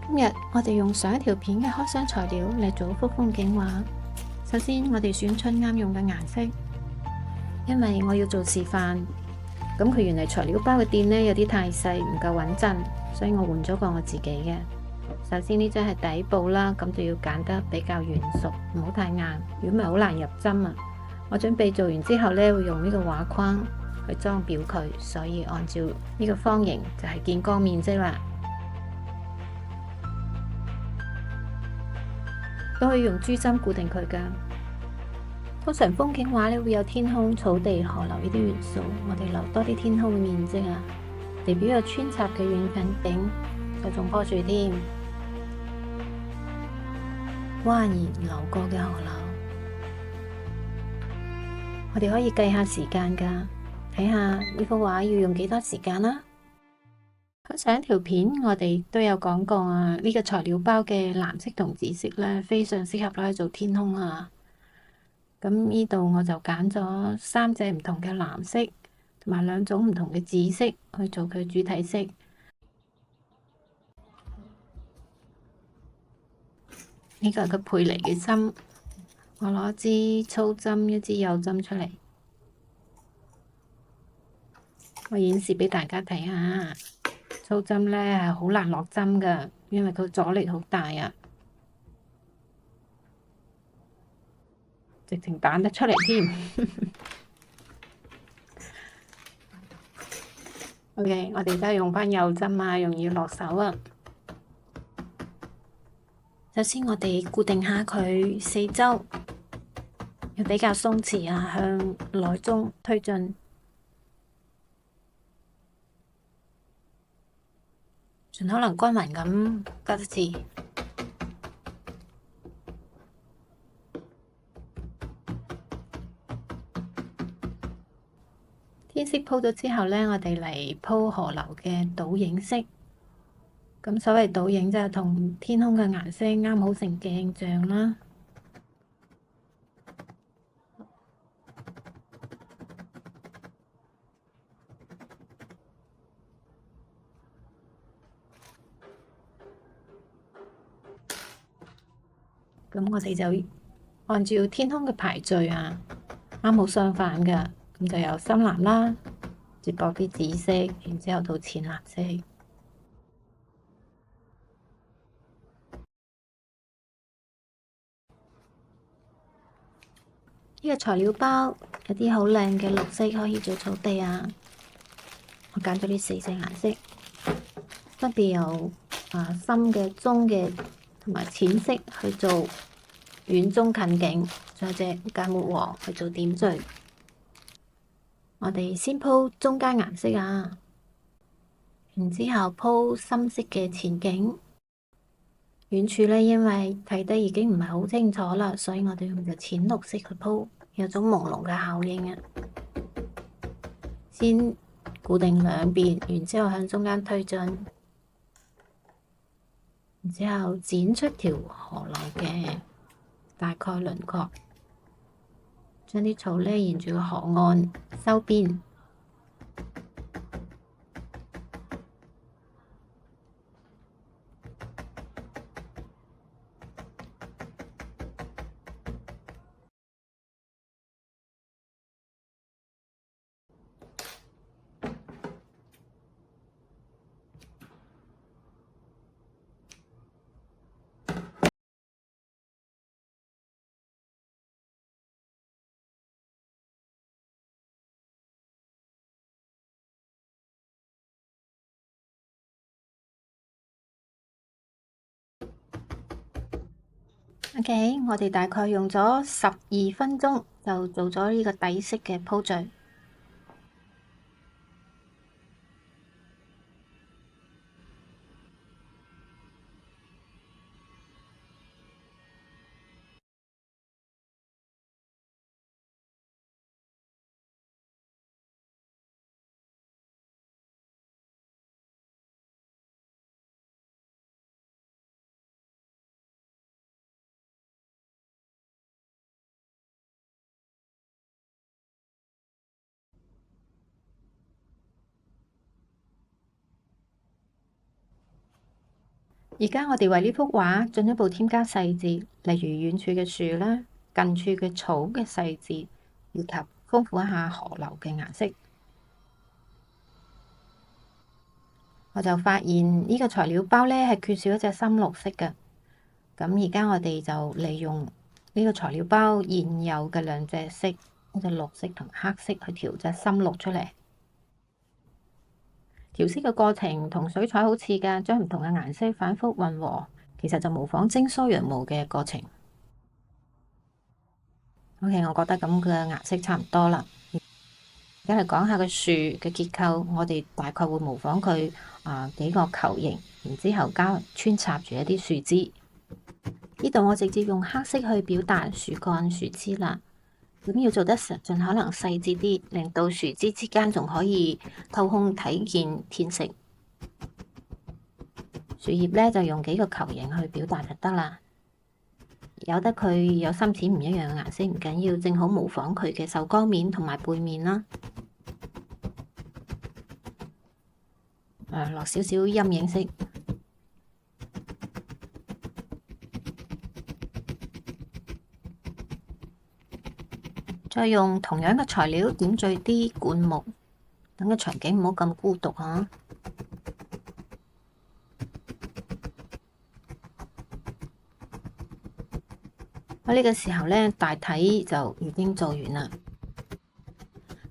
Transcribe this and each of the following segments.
今日我哋用上一條片嘅開箱材料嚟做一幅風景畫。首先我哋選出啱用嘅顏色，因為我要做示範。咁佢原嚟材料包嘅墊呢有啲太細，唔夠穩陣，所以我換咗個我自己嘅。首先呢張係底部啦，咁就要揀得比較圓熟，唔好太硬，如果唔係好難入針啊。我準備做完之後呢，會用呢個畫框去裝裱佢，所以按照呢個方形就係見光面積啦。都可以用珠針固定佢㗎。通常風景畫呢會有天空、草地、河流呢啲元素，我哋留多啲天空嘅面積啊。地表有穿插嘅遠近景，就種棵樹添。蜿蜒流過嘅河流，我哋可以計下時間㗎，睇下呢幅畫要用幾多時間啦。上一條片我哋都有講過啊，呢個材料包嘅藍色同紫色呢，非常適合攞去做天空啊。咁呢度我就揀咗3隻唔同嘅藍色，同埋2種唔同嘅紫色去做佢主體色。呢個係個配嚟嘅針，我攞支粗針，一支幼針出嚟，我演示俾大家睇下。粗針呢係好難落針㗎，因為佢阻力好大啊，直情彈得出嚟添。OK，我哋都係用返幼針啊，容易落手啊。首先我哋固定下佢四周，要比較鬆弛啊，向內中推進，盡可能均勻咁加字。天色鋪咗之後呢，我哋嚟鋪河流嘅倒影色。咁所謂倒影就係同天空嘅顏色啱好成鏡像啦。咁我哋就按照天空嘅排序啊，啱好相反㗎。咁就由深藍啦，接駁啲紫色，然之後到淺藍色。呢個材料包有啲好靚嘅綠色，可以做草地啊。我揀咗呢4隻顏色，分別由深嘅、中嘅同埋淺色去做遠中近景，仲有隻芥末黃去做點綴。我哋先鋪中間顏色啊，然之後鋪深色嘅前景。遠處呢，因為睇得已經唔係好清楚啦，所以我哋用隻淺綠色去鋪，有種朦朧嘅效應啊。先固定兩邊，然之後向中間推進，然之後剪出條河流嘅大概輪廓，將啲草呢沿住個河岸收邊。OK，我哋大概用咗12分鐘就做咗呢個底色嘅鋪序。而家我哋為呢幅畫進一步添加細節，例如遠處嘅樹啦、近處嘅草嘅細節，以及豐富一下河流嘅顏色。我就發現呢個材料包呢係缺少一隻深綠色嘅，咁而家我哋就利用呢個材料包現有嘅兩隻色，一隻綠色同黑色去調隻深綠出嚟。調色嘅過程同水彩好似㗎，將唔同嘅顏色反覆混和，其實就模仿蒸酥羊毛嘅過程。OK，我覺得咁嘅顏色差唔多啦。而家嚟講下個樹嘅結構，我哋大概會模仿佢幾個球形，然之後穿插住一啲樹枝。呢度我直接用黑色去表達樹幹、樹枝啦。咁要做得盡可能細緻啲，令到樹枝之間仲可以透空睇見天色。樹葉呢，就用幾個球形去表達就得啦。由得佢有深淺唔一樣嘅顏色唔緊要，正好模仿佢嘅受光面同埋背面啦。落少少陰影色。再用同樣嘅材料點綴啲灌木，等個場景唔好咁孤獨嚇。喺呢個時候呢，大體就已經做完啦。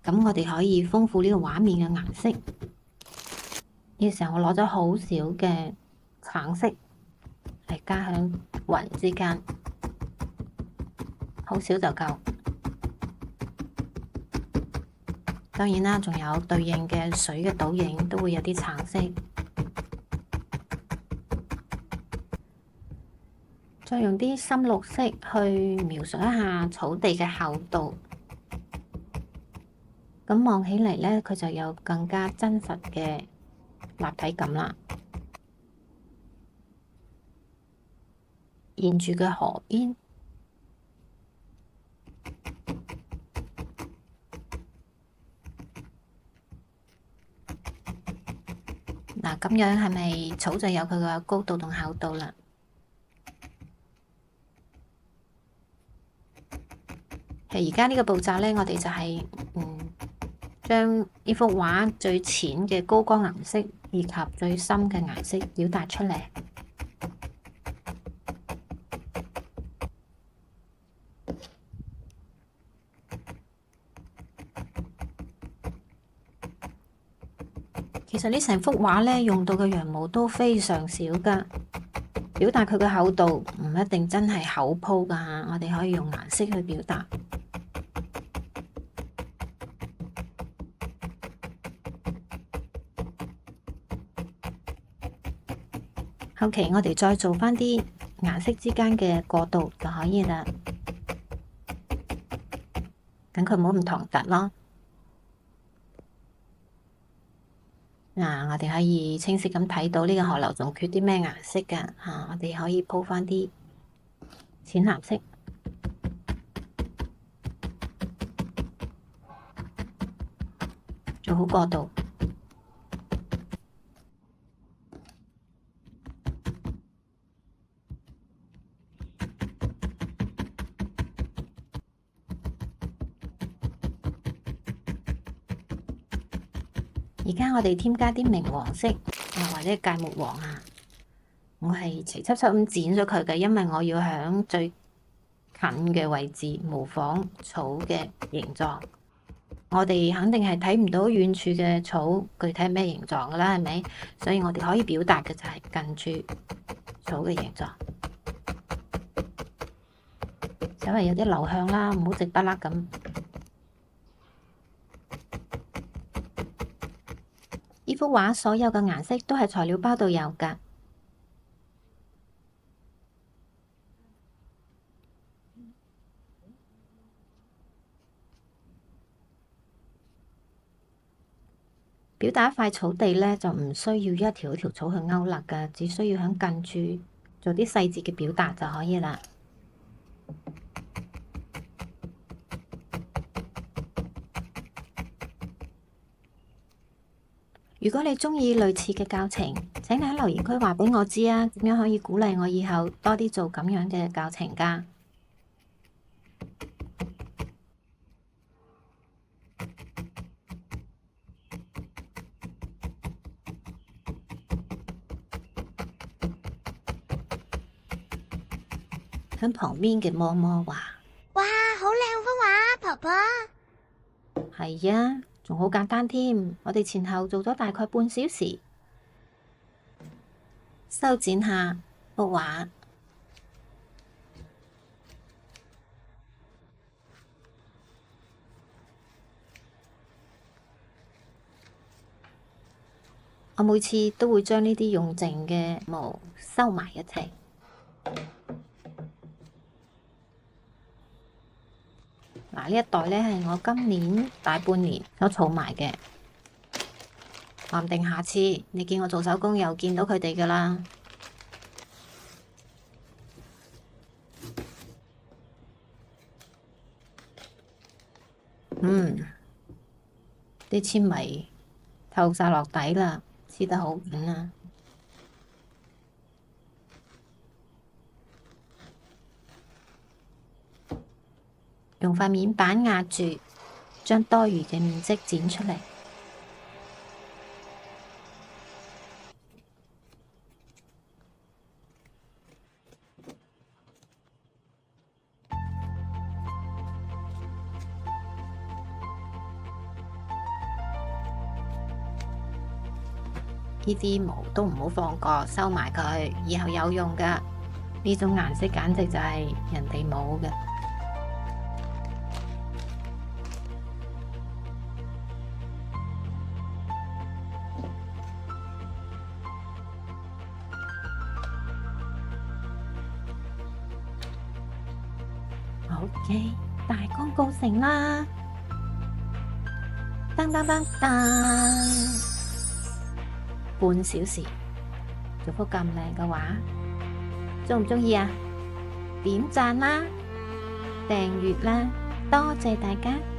咁我哋可以豐富呢個畫面嘅顏色。呢個時候我攞咗好少嘅橙色嚟加喺雲之間，好少就夠。當然啦，仲有對應嘅水嘅倒影都會有啲橙色。再用啲深綠色去描述一下草地嘅厚度，咁望起嚟呢，佢就有更加真實嘅立體感啦。沿住嘅河邊，嗱，咁樣係咪草就有佢嘅高度同厚度啦？而家呢個步驟呢，我哋就係將呢幅畫最淺嘅高光顏色以及最深嘅顏色表達出嚟。其實呢成幅畫呢，用到嘅羊毛都非常少㗎，表達佢嘅厚度唔一定真係厚鋪㗎嚇，我哋可以用顏色去表達。後期我哋再做返啲顏色之間嘅過渡就可以啦，等佢唔好咁唐突咯。我哋可以清晰咁睇到呢個河流仲缺啲咩顏色㗎嚇，我哋可以鋪返啲淺藍色，做好過渡。而家我哋添加啲明黃色或者芥末黃啊，我係齊輯輯咁剪咗佢嘅，因為我要喺最近嘅位置模仿草嘅形狀。我哋肯定係睇唔到遠處嘅草具體係咩形狀㗎啦，係咪？所以我哋可以表達嘅就係近處草嘅形狀，稍微有啲流向啦，唔好直不甩咁。呢幅畫所有嘅顏色都係材料包度有㗎。表達一塊草地呢，就唔需要一條一條草去勾勒㗎，只需要喺近處做啲細節嘅表達就可以啦。如果你鍾意類似嘅教程，請你喺留言區話畀我知啊，點樣可以鼓勵我以後多啲做咁樣嘅教程㗎？喺旁邊嘅摸摸話：哇，好靚幅畫，婆婆。係啊，仲好簡單添。我哋前後做咗大概半小時，修剪下幅畫。我每次都會將呢啲用剩嘅毛收埋一齊。嗱，呢一袋呢係我今年大半年所儲埋嘅，話唔定下次你見我做手工又見到佢哋㗎喇。啲纖維透晒落底啦，黐得好緊啊！用塊面板壓住，將多餘嘅面積剪出嚟。呢啲毛都唔好放過，收埋佢，以後有用㗎。呢種顏色簡直就係人哋冇嘅。OK，大功告成啦！噔噔噔噔，半小時做幅咁靚嘅畫，鍾唔鍾意啊？點讚啦，訂閱啦，多謝大家！